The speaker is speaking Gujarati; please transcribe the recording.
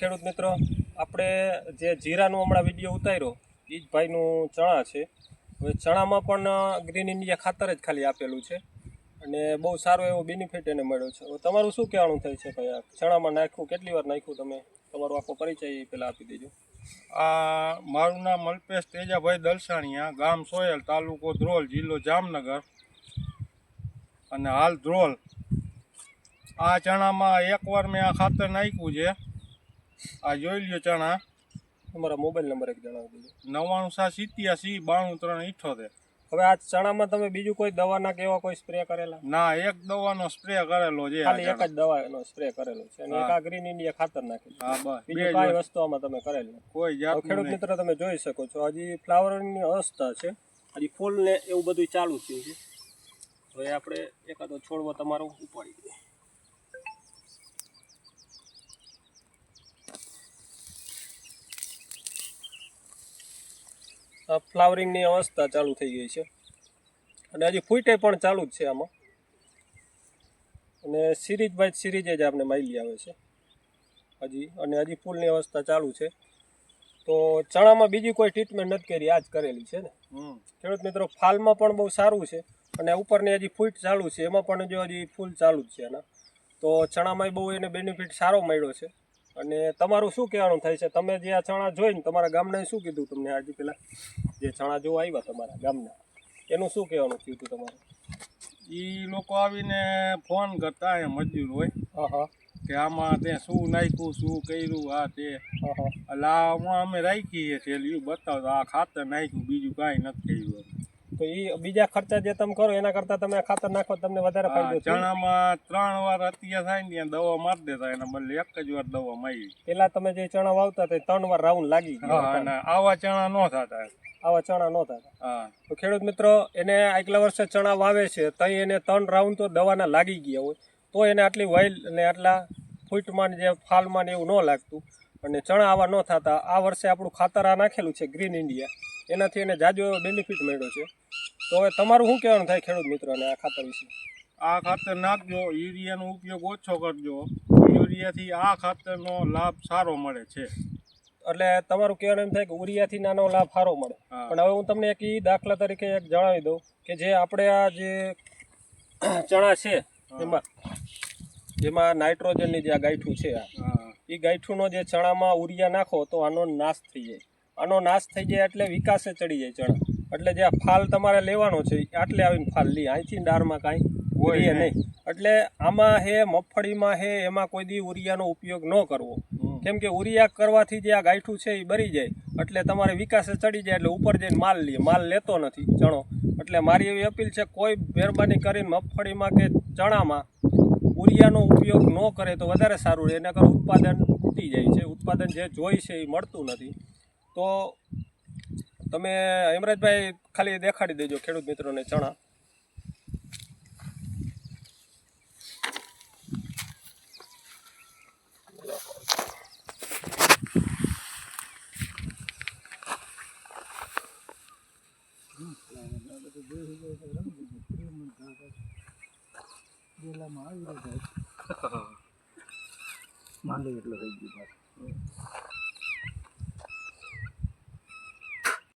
ખેડૂત મિત્રો, આપણે જે જીરાનો હમણાં વિડીયો ઉતાર્યો એ જ ભાઈનું ચણા છે. હવે ચણામાં પણ ગ્રીન ઇન્ડિયા ખાતર જ ખાલી આપેલું છે અને બહુ સારો એવો બેનિફિટ એને મળ્યો છે. હવે તમારું શું કહેવાનું થાય છે ભાઈ? આ ચણામાં નાખ્યું, કેટલી વાર નાખ્યું, તમે તમારો આખો પરિચય પહેલાં આપી દેજો. આ મારું નામ અલ્પેશ તેજાભાઈ દલસાણીયા, ગામ સોયલ, તાલુકો ધ્રોલ, જિલ્લો જામનગર અને હાલ ધ્રોલ. આ ચણામાં એકવાર મેં આ ખાતર નાખ્યું છે. આ જોઈ લ્યો ચણા. તમારા મોબાઈલ નંબર એક જણાવી દેજો. 9987879378. હવે આ ચણામાં તમે બીજું કોઈ દવાના કે એવા કોઈ સ્પ્રે કરેલા? ના, એક દવાનો સ્પ્રે કરેલો છે. ખાલી એક જ દવાનો સ્પ્રે કરેલો છે અને એક આ ગ્રીન ઇન્ડિયા ખાતર નાખેલું. હા, બસ. બીજું કઈ વસ્તુ આમાં તમે કરેલ નથી. કોઈ જાત. ખેડૂત મિત્રો, તમે જોઈ શકો છો હજી ફ્લાવરની અવસ્થા છે, હજી ફૂલ ને એવું બધું ચાલુ થયું છે. હવે આપણે એકાદો છોડવો તમારો ઉપાડી દઈએ. ફ્લાવરિંગની અવસ્થા ચાલુ થઈ ગઈ છે અને હજી ફૂટે પણ ચાલુ જ છે આમાં. અને સિરીજ બાય સિરીજ જ આપણે માયલી આવે છે હજી, અને હજી ફૂલની અવસ્થા ચાલુ છે. તો ચણામાં બીજી કોઈ ટ્રીટમેન્ટ નથી કરી, આ જ કરેલી છે ને ખેડૂત મિત્રો. ફાલમાં પણ બહુ સારું છે અને ઉપરની હજી ફૂટ ચાલુ છે, એમાં પણ જો હજી ફૂલ ચાલુ જ છે એના. તો ચણામાં બહુ એને બેનિફિટ સારો મળ્યો છે. અને તમારું શું કહેવાનું થાય છે? તમે જે આ ચણા જોઈને તમારા ગામના શું કીધું તમને? આજે પેલા જે ચણા જોવા આવ્યા તમારા ગામના, એનું શું કહેવાનું થયું હતું તમારું? એ લોકો આવીને ફોન કરતા, એ મજૂર હોય, કે આમાં તે શું નાખ્યું, શું કર્યું, આ તે. એટલે આમાં અમે રાખીએ છીએ, બતાવો આ ખાતર નાખ્યું, બીજું કાંઈ નથી કર્યું. તો એ બીજા ખર્ચા જે તમે કરો એના કરતાં તમે ખાતર નાખો, તમને વધારે ફાયદો. ચણામાં 3 વાર અત્યારે થાય ને દવા મારી દેતા, એના બદલે એક જ વાર દવા મારી. પેલા તમે જે ચણા વાવતા હતા 3 વાર રાઉન્ડ લાગી ગયા. આવા ચણા ન થતા. આવા ચણા ન થતા. તો ખેડૂત મિત્રો, એને આગલા વર્ષે ચણા વાવે છે તઈ એને 3 રાઉન્ડ તો દવાના લાગી ગયા હોય, તો એને આટલી વાઇલ અને આટલા ફૂટમાં જે ફાલમાં ને એવું ન લાગતું અને ચણા આવા ન થતા. આ વર્ષે આપણું ખાતર આ નાખેલું છે ગ્રીન ઇન્ડિયા, એનાથી એને જાજો એવો બેનિફિટ મળ્યો છે. તો હવે તમારું શું કહેવાનું થાય ખેડૂત મિત્રોને આ ખાતર વિશે? આ ખાતર નાખજો, યુરિયાનો ઉપયોગ ઓછો કરજો. યુરિયાથી આ ખાતરનો લાભ સારો મળે છે. એટલે તમારું કહેવાનું એમ થાય કે યુરિયાથી નાનો લાભ સારો મળે. પણ હવે હું તમને એક દાખલા તરીકે એક જણાવી દઉં કે જે આપણે આ જે ચણા છે એમાં નાઇટ્રોજનની જે આ ગાંઠું છે, એ ગાંઠુંનો જે ચણામાં યુરિયા નાખો તો આનો નાશ થઈ જાય. આનો નાશ થઈ જાય એટલે વિકાસે ચડી જાય ચણા. એટલે જે આ ફાલ તમારે લેવાનો છે આટલે આવીને ફાલ લે, અહીંથી ડાળમાં કાંઈ હોય નહીં. એટલે આમાં હે મગફળીમાં હે એમાં કોઈ દી યુરિયાનો ઉપયોગ ન કરવો. કેમ કે યુરિયા કરવાથી જે આ ગાંઠું છે એ બરી જાય, એટલે તમારે વિકાસે ચડી જાય એટલે ઉપર જઈને માલ લેતો નથી ચણો. એટલે મારી એવી અપીલ છે, કોઈ મહેરબાની કરીને મગફળીમાં કે ચણામાં યુરિયાનો ઉપયોગ ન કરે તો વધારે સારું રહે. એના કરતાં ઉત્પાદન તૂટી જાય છે, ઉત્પાદન જે જોઈ છે એ મળતું નથી. તો તમે હેમરાજભાઈ ખાલી દેખાડી દેજો ખેડૂત મિત્રોને ચણા. આવી